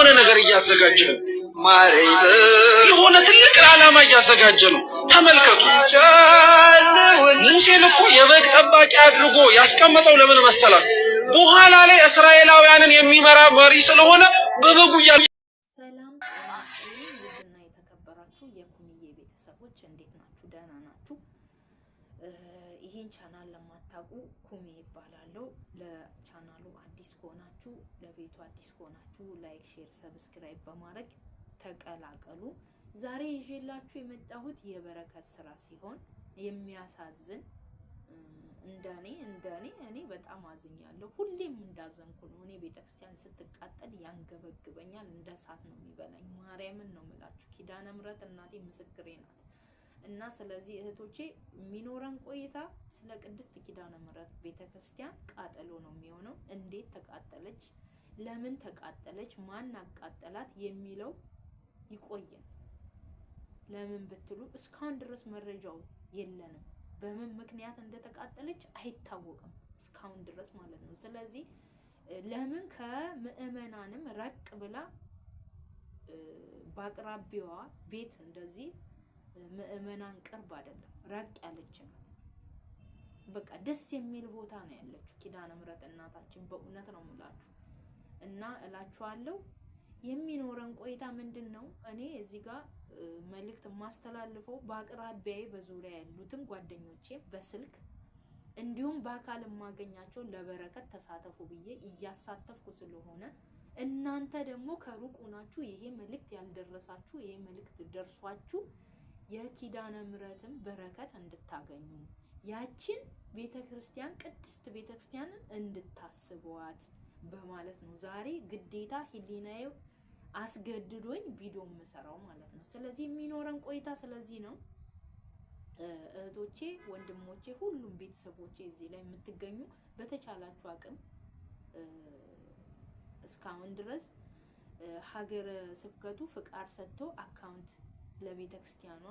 የሆነ ነገር እያዘጋጀ ነው። የሆነ ትልቅ ዓላማ እያዘጋጀ ነው። ተመልከቱ። ሙሴን እኮ የበግ ጠባቂ አድርጎ ያስቀመጠው ለምን መሰላት? በኋላ ላይ እስራኤላውያንን የሚመራ መሪ ስለሆነ በበጉ ሰላም ውድና የተከበራችሁ የኩምዬ ቤተሰቦች እንዴት ናችሁ? ደህና ናችሁ? ይህን ቻናል ለማታውቁ ኩሜ ይባላለሁ። ለቻናሉ አዲስ ከሆናችሁ ለቤቱ አዲስ ከሆናችሁ ላይክ፣ ሼር፣ ሰብስክራይብ በማድረግ ተቀላቀሉ። ዛሬ ይዤላችሁ የመጣሁት የበረከት ስራ ሲሆን የሚያሳዝን እኔ በጣም አዝኛለሁ። ሁሌም እንዳዘንኩ ነው። እኔ ቤተክርስቲያን ስትቃጠል ያንገበግበኛል፣ እንደ እሳት ነው የሚበላኝ። ማርያምን ነው የምላችሁ። ኪዳነ ምሕረት እናቴ ምስክሬ ናት። እና ስለዚህ እህቶቼ የሚኖረን ቆይታ ስለ ቅድስት ኪዳነ ምሕረት ቤተክርስቲያን ቃጠሎ ነው የሚሆነው። እንዴት ተቃጠለች፣ ለምን ተቃጠለች፣ ማን አቃጠላት የሚለው ይቆየን። ለምን ብትሉ እስካሁን ድረስ መረጃው የለንም። በምን ምክንያት እንደተቃጠለች አይታወቅም እስካሁን ድረስ ማለት ነው። ስለዚህ ለምን ከምእመናንም ረቅ ብላ በአቅራቢያዋ ቤት እንደዚህ ምእመናን ቅርብ አይደለም፣ ረቅ ያለች ናት። በቃ ደስ የሚል ቦታ ነው ያለችው ኪዳነ ምሕረት እናታችን። በእውነት ነው የምላችሁ እና እላችኋለሁ የሚኖረን ቆይታ ምንድነው? እኔ እዚህ ጋር መልእክት ማስተላልፈው በአቅራቢያዬ በዙሪያ ያሉትን ጓደኞቼ በስልክ እንዲሁም በአካል ማገኛቸው ለበረከት ተሳተፉ ብዬ እያሳተፍኩ ስለሆነ እናንተ ደግሞ ከሩቅ ሆናችሁ ይሄ መልእክት ያልደረሳችሁ ይሄ መልእክት ደርሷችሁ የኪዳነ ምሕረትን በረከት እንድታገኙ ያችን ቤተክርስቲያን ቅድስት ቤተክርስቲያንን እንድታስቧት በማለት ነው ዛሬ ግዴታ ህሊናዬ አስገድዶኝ ቪዲዮ የምሰራው ማለት ነው። ስለዚህ የሚኖረን ቆይታ ስለዚህ ነው። እህቶቼ፣ ወንድሞቼ፣ ሁሉም ቤተሰቦቼ እዚህ ላይ የምትገኙ በተቻላችሁ አቅም እስካሁን ድረስ ሀገረ ስብከቱ ፍቃድ ሰጥቶ አካውንት ለቤተክርስቲያኗ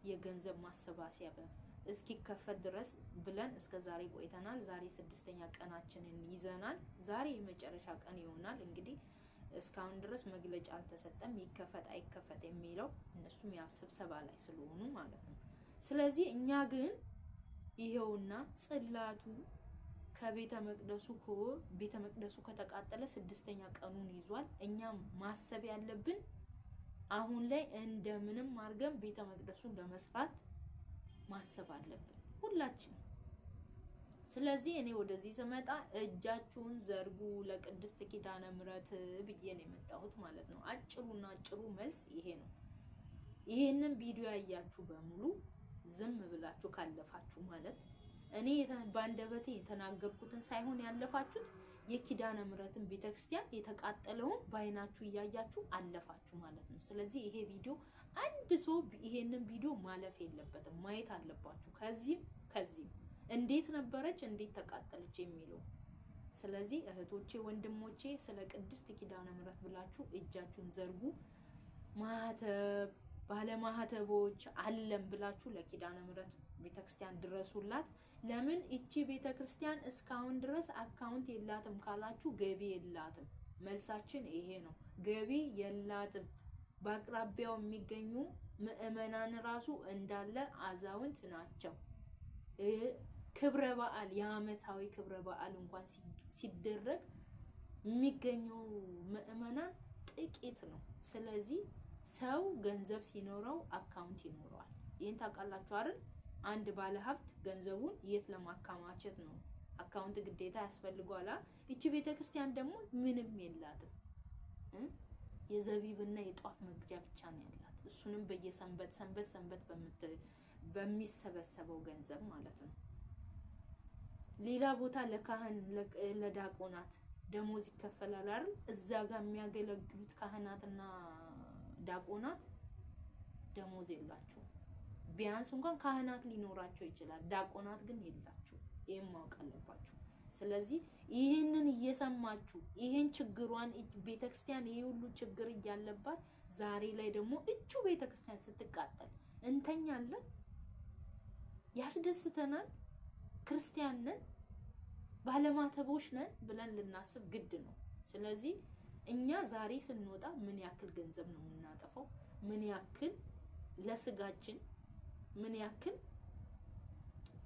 የገንዘብ ማሰባሰቢያ እስኪከፈት ድረስ ብለን እስከ ዛሬ ቆይተናል። ዛሬ 6ኛ ቀናችንን ይዘናል። ዛሬ የመጨረሻ ቀን ይሆናል። እንግዲህ እስካሁን ድረስ መግለጫ አልተሰጠም፣ ይከፈት አይከፈት የሚለው እነሱም ያው ስብሰባ ላይ ስለሆኑ ማለት ነው። ስለዚህ እኛ ግን ይሄውና ጽላቱ ከቤተ መቅደሱ ከተቃጠለ 6ኛ ቀኑን ይዟል። እኛም ማሰብ ያለብን አሁን ላይ እንደምንም አድርገን ቤተ መቅደሱን ለመስራት ማሰብ አለብን ሁላችን። ስለዚህ እኔ ወደዚህ ስመጣ እጃችሁን ዘርጉ ለቅድስት ኪዳነ ምሕረት ብዬ ነው የመጣሁት ማለት ነው። አጭሩ መልስ ይሄ ነው። ይሄንን ቪዲዮ ያያችሁ በሙሉ ዝም ብላችሁ ካለፋችሁ ማለት እኔ ባንደበቴ የተናገርኩትን ሳይሆን ያለፋችሁት የኪዳነ ምሕረትን ቤተክርስቲያን የተቃጠለውን ባይናችሁ እያያችሁ አለፋችሁ ማለት ነው። ስለዚህ ይሄ ቪዲዮ አንድ ሰው ይሄንን ቪዲዮ ማለፍ የለበትም፣ ማየት አለባችሁ። ከዚህም እንዴት ነበረች እንዴት ተቃጠለች የሚለው። ስለዚህ እህቶቼ፣ ወንድሞቼ ስለ ቅድስት ኪዳነ ምሕረት ብላችሁ እጃችሁን ዘርጉ። ማህተብ ባለማህተቦች አለም ብላችሁ ለኪዳነ ምሕረት ቤተክርስቲያን ድረሱላት። ለምን እቺ ቤተክርስቲያን እስካሁን ድረስ አካውንት የላትም ካላችሁ ገቢ የላትም። መልሳችን ይሄ ነው፣ ገቢ የላትም። በአቅራቢያው የሚገኙ ምእመናን ራሱ እንዳለ አዛውንት ናቸው። ክብረ በዓል የዓመታዊ ክብረ በዓል እንኳን ሲደረግ የሚገኘው ምእመናን ጥቂት ነው። ስለዚህ ሰው ገንዘብ ሲኖረው አካውንት ይኖረዋል። ይሄን ታውቃላችሁ አይደል? አንድ ባለሀብት ገንዘቡን የት ለማከማቸት ነው? አካውንት ግዴታ ያስፈልገዋል። እቺ ቤተክርስቲያን ደግሞ ምንም የላትም። የዘቢብና የጧፍ መግጃ ብቻ ነው ያላት። እሱንም በየሰንበት በሚሰበሰበው ገንዘብ ማለት ነው። ሌላ ቦታ ለካህን ለዳቆናት ደሞዝ ይከፈላል አይደል? እዛ ጋር የሚያገለግሉት ካህናትና ዳቆናት ደሞዝ የላቸው። ቢያንስ እንኳን ካህናት ሊኖራቸው ይችላል፣ ዳቆናት ግን የላቸው። ይሄን ማወቅ አለባችሁ። ስለዚህ ይሄንን እየሰማችሁ ይሄን ችግሯን ቤተክርስቲያን ይሄ ሁሉ ችግር እያለባት ዛሬ ላይ ደግሞ እጁ ቤተክርስቲያን ስትቃጠል እንተኛለን? ያስደስተናል? ክርስቲያን ነን ባለማተቦች ነን ብለን ልናስብ ግድ ነው። ስለዚህ እኛ ዛሬ ስንወጣ ምን ያክል ገንዘብ ነው የምናጠፋው? ምን ያክል ለስጋችን ምን ያክል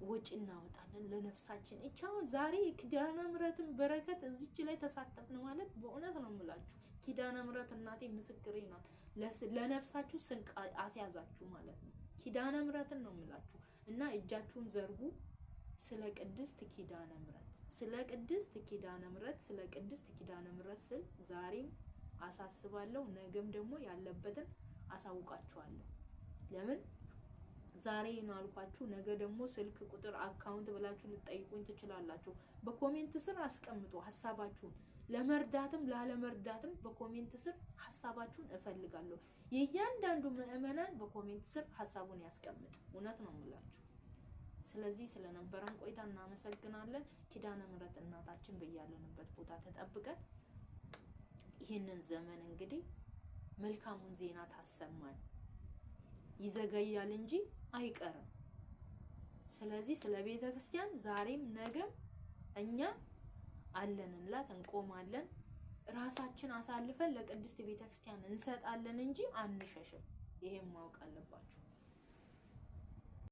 ወጪ እናወጣለን ለነፍሳችን? እቻው ዛሬ ኪዳነ ምሕረትን በረከት እዚች ላይ ተሳተፍን ማለት በእውነት ነው የምላችሁ። ኪዳነ ምሕረት እናቴ ምስክሬ ናት። ለነፍሳችሁ ስንቅ አስያዛችሁ ማለት ነው። ኪዳነ ምሕረትን ነው የምላችሁ። እና እጃችሁን ዘርጉ ስለ ቅድስት ኪዳነ ምሕረት፣ ስለ ቅድስት ኪዳነ ምሕረት፣ ስለ ቅድስት ኪዳነ ምሕረት ስል ዛሬም አሳስባለሁ። ነገም ደግሞ ያለበትን አሳውቃችኋለሁ። ለምን ዛሬ ነው አልኳችሁ። ነገ ደግሞ ስልክ ቁጥር አካውንት ብላችሁ ልትጠይቁኝ ትችላላችሁ። በኮሜንት ስር አስቀምጡ ሐሳባችሁን። ለመርዳትም ላለመርዳትም በኮሜንት ስር ሐሳባችሁን እፈልጋለሁ። የእያንዳንዱ ምዕመናን በኮሜንት ስር ሐሳቡን ያስቀምጥ። እውነት ነው የምላችሁ። ስለዚህ ስለነበረን ቆይታ እናመሰግናለን። ኪዳነ ምሕረት እናታችን በያለንበት ቦታ ተጠብቀን ይህንን ዘመን እንግዲህ መልካሙን ዜና ታሰማን። ይዘገያል እንጂ አይቀርም። ስለዚህ ስለ ቤተ ክርስቲያን ዛሬም ነገም እኛ አለንላት፣ እንቆማለን። ራሳችን አሳልፈን ለቅድስት ቤተ ክርስቲያን እንሰጣለን እንጂ አንሸሽም። ይሄን ማወቅ አለባችሁ።